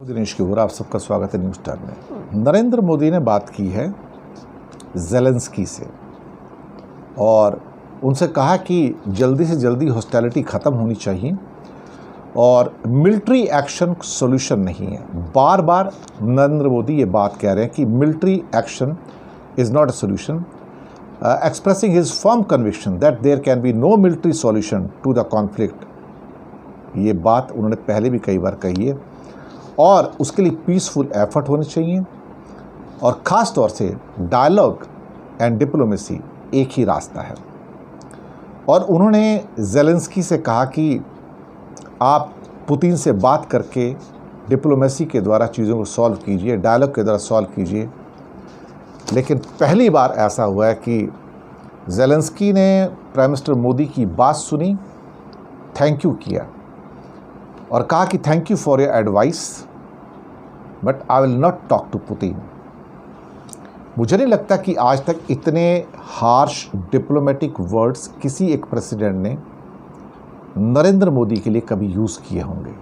दिनेश की ओर आप सबका स्वागत है न्यूज़ स्टार में। नरेंद्र मोदी ने बात की है ज़ेलेंस्की से और उनसे कहा कि जल्दी से जल्दी हॉस्टिलिटी ख़त्म होनी चाहिए और मिलिट्री एक्शन सॉल्यूशन नहीं है। बार बार नरेंद्र मोदी ये बात कह रहे हैं कि military action is not a solution, expressing his firm conviction that there can be no military solution to the conflict. ये बात उन्होंने पहले भी कई बार कही है और उसके लिए पीसफुल एफर्ट होने चाहिए और ख़ास तौर से डायलॉग एंड डिप्लोमेसी एक ही रास्ता है। और उन्होंने ज़ेलेंस्की से कहा कि आप पुतिन से बात करके डिप्लोमेसी के द्वारा चीज़ों को सॉल्व कीजिए, डायलॉग के द्वारा सॉल्व कीजिए। लेकिन पहली बार ऐसा हुआ है कि ज़ेलेंस्की ने प्राइम मिनिस्टर मोदी की बात सुनी, थैंक यू किया और कहा कि thank you for your advice but I will not talk to Putin. मुझे नहीं लगता कि आज तक इतने हार्श डिप्लोमेटिक वर्ड्स किसी एक प्रेसिडेंट ने नरेंद्र मोदी के लिए कभी यूज़ किए होंगे।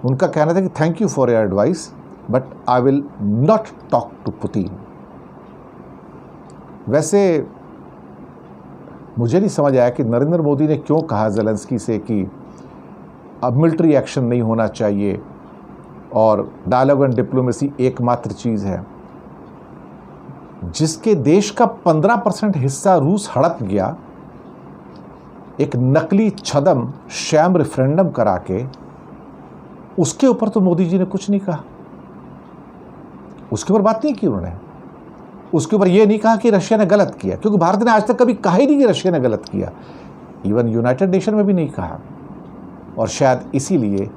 उनका कहना था कि thank you for your advice but I will not talk to Putin. वैसे मुझे नहीं समझ आया कि नरेंद्र मोदी ने क्यों कहा ज़ेलेंस्की से कि अब मिलिट्री एक्शन नहीं होना चाहिए और डायलॉग एंड डिप्लोमेसी एकमात्र चीज़ है। जिसके देश का 15% हिस्सा रूस हड़प गया, एक नकली छदम शैम रेफरेंडम करा के, उसके ऊपर तो मोदी जी ने कुछ नहीं कहा, उसके ऊपर बात नहीं की उन्होंने। उसके ऊपर यह नहीं कहा कि रशिया ने गलत किया, क्योंकि भारत ने आज तक कभी कहा ही नहीं कि रशिया ने गलत किया, इवन यूनाइटेड नेशन में भी नहीं कहा। और शायद इसीलिए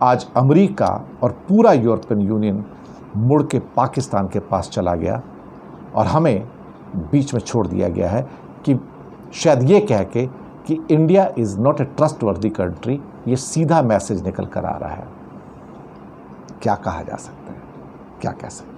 आज अमेरिका और पूरा यूरोपियन यूनियन मुड़ के पाकिस्तान के पास चला गया और हमें बीच में छोड़ दिया गया है कि शायद ये कह के कि India is not a trustworthy country. ये सीधा मैसेज निकल कर आ रहा है। क्या कहा जा सकता है, क्या कह सकते हैं।